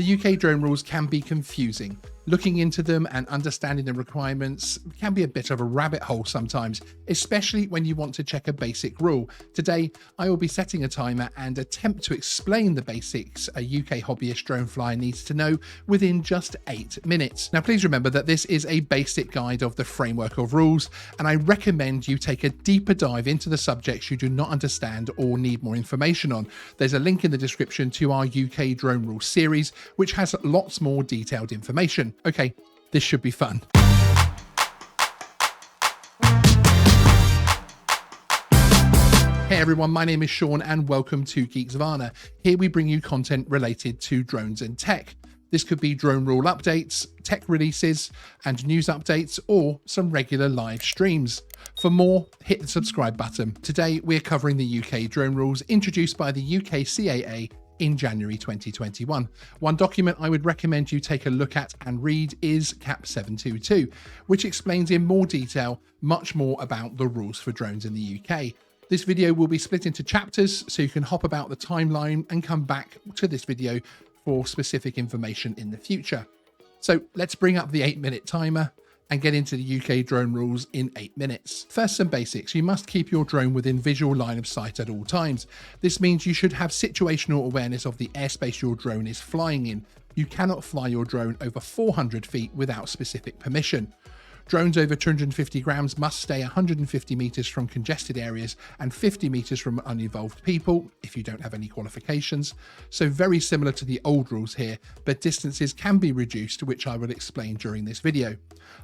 The UK drone rules can be confusing. Looking into them and understanding the requirements can be a bit of a rabbit hole sometimes, especially when you want to check a basic rule. Today, I will be setting a timer and attempt to explain the basics a UK hobbyist drone flyer needs to know within just 8 minutes. Now, please remember that this is a basic guide of the framework of rules, and I recommend you take a deeper dive into the subjects you do not understand or need more information on. There's a link in the description to our UK drone rules series, which has lots more detailed information. Okay, this should be fun. Hey everyone, my name is Sean and welcome to Geeksvana. Here we bring you content related to drones and tech. This could be drone rule updates, tech releases, and news updates, or some regular live streams. For more, hit the subscribe button. Today, we're covering the UK drone rules introduced by the UK CAA in January 2021. One document I would recommend you take a look at and read is CAP 722, which explains in more detail much more about the rules for drones in the UK. This video will be split into chapters, so you can hop about the timeline and come back to this video for specific information in the future. So let's bring up the 8-minute timer and get into the UK drone rules in 8 minutes. First, some basics. You must keep your drone within visual line of sight at all times. This means you should have situational awareness of the airspace your drone is flying in. You cannot fly your drone over 400 feet without specific permission. Drones over 250 grams must stay 150 meters from congested areas and 50 meters from uninvolved people if you don't have any qualifications. So very similar to the old rules here, but distances can be reduced, which I will explain during this video.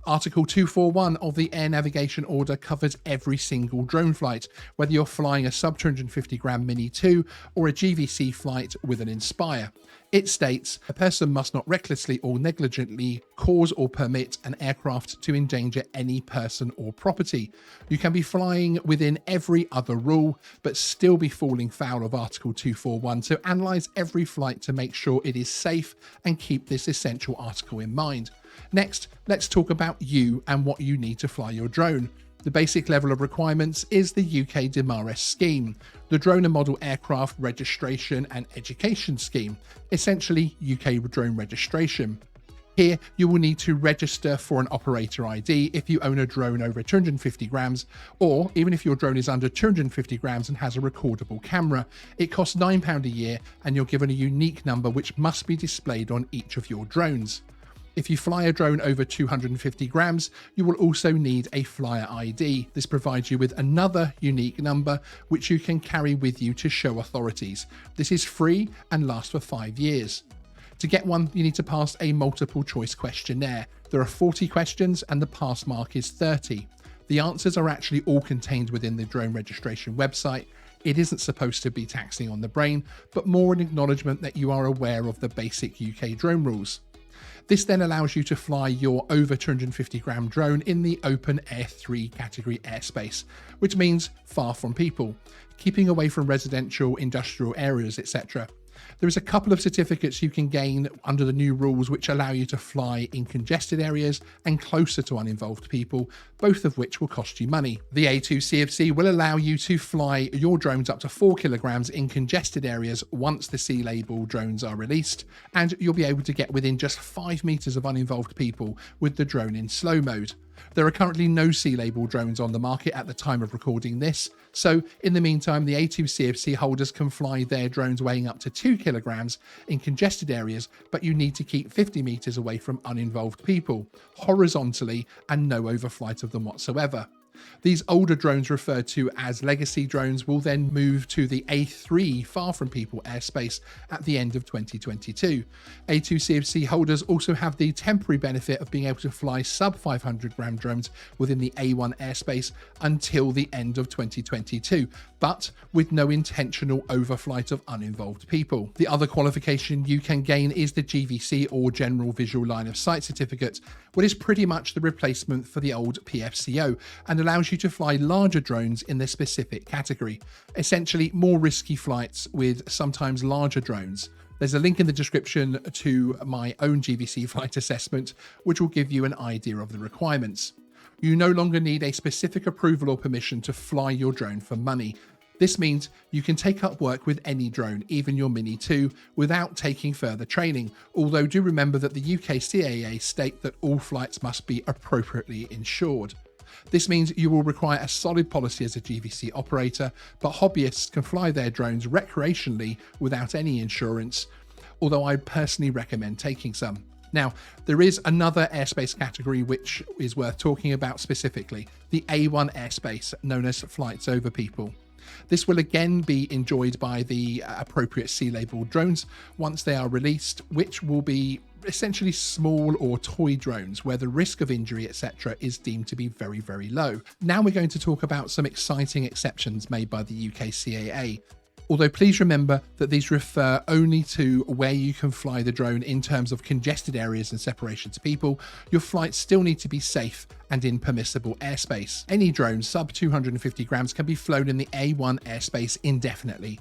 Article 241 of the Air Navigation Order covers every single drone flight, whether you're flying a sub 250 gram Mini 2 or a GVC flight with an Inspire. It states, a person must not recklessly or negligently cause or permit an aircraft to endanger any person or property. You can be flying within every other rule, but still be falling foul of Article 241, so analyse every flight to make sure it is safe and keep this essential article in mind. Next, let's talk about you and what you need to fly your drone. The basic level of requirements is the UK DMARES scheme, the Drone and Model Aircraft Registration and Education Scheme, essentially UK drone registration. Here, you will need to register for an operator ID if you own a drone over 250 grams, or even if your drone is under 250 grams and has a recordable camera. It costs £9 a year and you're given a unique number which must be displayed on each of your drones. If you fly a drone over 250 grams, you will also need a flyer ID. This provides you with another unique number which you can carry with you to show authorities. This is free and lasts for 5 years. To get one, you need to pass a multiple choice questionnaire. There are 40 questions and the pass mark is 30. The answers are actually all contained within the drone registration website. It isn't supposed to be taxing on the brain, but more an acknowledgement that you are aware of the basic UK drone rules. This then allows you to fly your over 250 gram drone in the open Air 3 category airspace, which means far from people, keeping away from residential, industrial areas, etc. There is a couple of certificates you can gain under the new rules which allow you to fly in congested areas and closer to uninvolved people, both of which will cost you money. The A2 CofC will allow you to fly your drones up to 4 kilograms in congested areas once the C label drones are released, and you'll be able to get within just 5 meters of uninvolved people with the drone in slow mode. There are currently no C-label drones on the market at the time of recording this, so in the meantime the A2 CofC holders can fly their drones weighing up to 2 kilograms in congested areas, but you need to keep 50 meters away from uninvolved people, horizontally, and no overflight of them whatsoever. These older drones referred to as legacy drones will then move to the A3 far from people airspace at the end of 2022. A2 CofC holders also have the temporary benefit of being able to fly sub 500 gram drones within the A1 airspace until the end of 2022, but with no intentional overflight of uninvolved people. The other qualification you can gain is the GVC or General Visual Line of Sight certificate, which is pretty much the replacement for the old PFCO and allows you to fly larger drones in the specific category, essentially more risky flights with sometimes larger drones. There's a link in the description to my own GVC flight assessment, which will give you an idea of the requirements. You no longer need a specific approval or permission to fly your drone for money. This means you can take up work with any drone, even your Mini 2, without taking further training, although do remember that the UK CAA state that all flights must be appropriately insured. This means you will require a solid policy as a GVC operator, but hobbyists can fly their drones recreationally without any insurance, although I personally recommend taking some. Now, there is another airspace category which is worth talking about specifically, the A1 airspace, known as flights over people. This will again be enjoyed by the appropriate C-labeled drones once they are released, which will be essentially small or toy drones where the risk of injury, etc. is deemed to be very, very low. Now we're going to talk about some exciting exceptions made by the UK CAA. Although please remember that these refer only to where you can fly the drone in terms of congested areas and separation to people, your flights still need to be safe and in permissible airspace. Any drone sub 250 grams can be flown in the A1 airspace indefinitely.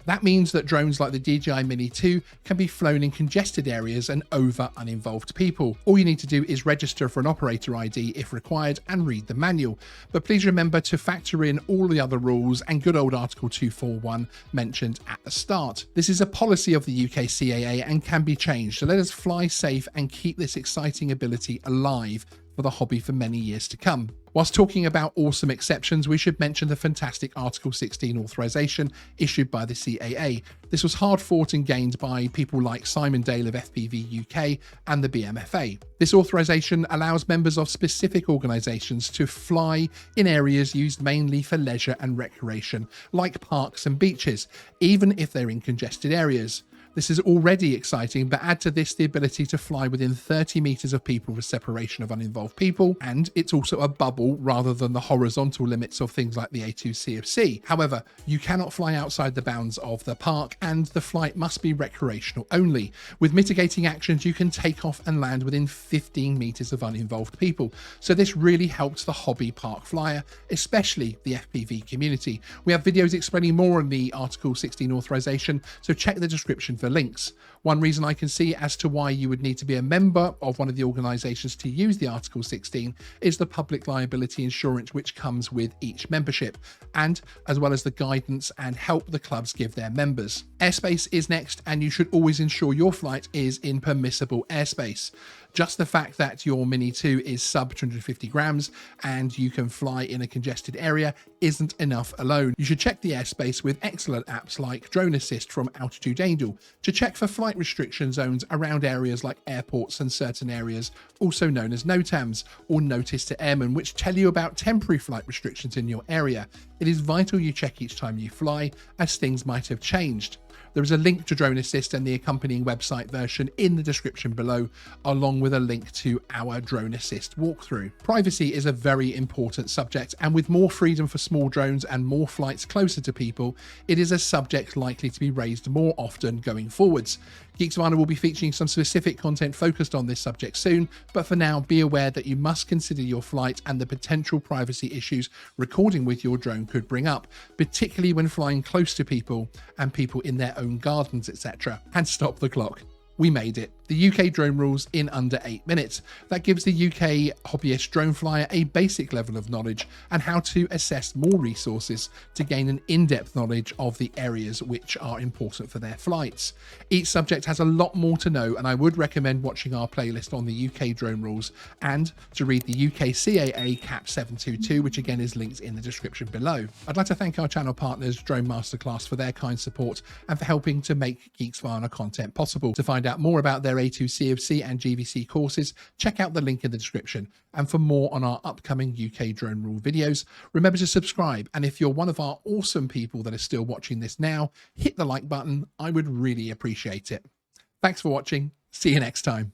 That means that drones like the DJI Mini 2 can be flown in congested areas and over uninvolved people. All you need to do is register for an operator ID if required and read the manual. But please remember to factor in all the other rules and good old Article 241 mentioned at the start. This is a policy of the UK CAA and can be changed, so let us fly safe and keep this exciting ability alive for the hobby for many years to come. Whilst talking about awesome exceptions, we should mention the fantastic Article 16 authorisation issued by the CAA. This was hard fought and gained by people like Simon Dale of FPV UK and the BMFA. This authorisation allows members of specific organisations to fly in areas used mainly for leisure and recreation, like parks and beaches, even if they're in congested areas. This is already exciting, but add to this the ability to fly within 30 meters of people for separation of uninvolved people, and it's also a bubble rather than the horizontal limits of things like the A2 CofC. However, you cannot fly outside the bounds of the park, and the flight must be recreational only. With mitigating actions, you can take off and land within 15 meters of uninvolved people. So this really helps the hobby park flyer, especially the FPV community. We have videos explaining more on the Article 16 authorization, so check the description for links. One reason I can see as to why you would need to be a member of one of the organisations to use the Article 16 is the public liability insurance which comes with each membership, and as well as the guidance and help the clubs give their members. Airspace is next, and you should always ensure your flight is in permissible airspace. Just the fact that your Mini 2 is sub 250 grams and you can fly in a congested area isn't enough alone. You should check the airspace with excellent apps like Drone Assist from Altitude Angel to check for flight restriction zones around areas like airports and certain areas, also known as NOTAMs or Notice to Airmen, which tell you about temporary flight restrictions in your area. It is vital you check each time you fly, as things might have changed. There is a link to Drone Assist and the accompanying website version in the description below, along with a link to our Drone Assist walkthrough. Privacy is a very important subject, and with more freedom for small drones and more flights closer to people, it is a subject likely to be raised more often going forwards. Geeksvana will be featuring some specific content focused on this subject soon, but for now, be aware that you must consider your flight and the potential privacy issues recording with your drone could bring up, particularly when flying close to people and people in their own gardens, etc. And stop the clock. We made it. The UK drone rules in under 8 minutes. That gives the UK hobbyist drone flyer a basic level of knowledge and how to assess more resources to gain an in-depth knowledge of the areas which are important for their flights. Each subject has a lot more to know, and I would recommend watching our playlist on the UK drone rules and to read the UK CAA Cap 722, which again is linked in the description below. I'd like to thank our channel partners, Drone Masterclass, for their kind support and for helping to make Geeksvana content possible. To find out more about their A2 CofC and GVC courses, check out the link in the description. And for more on our upcoming UK drone rule videos, remember to subscribe. And if you're one of our awesome people that are still watching this now, hit the like button. I would really appreciate it. Thanks for watching. See you next time.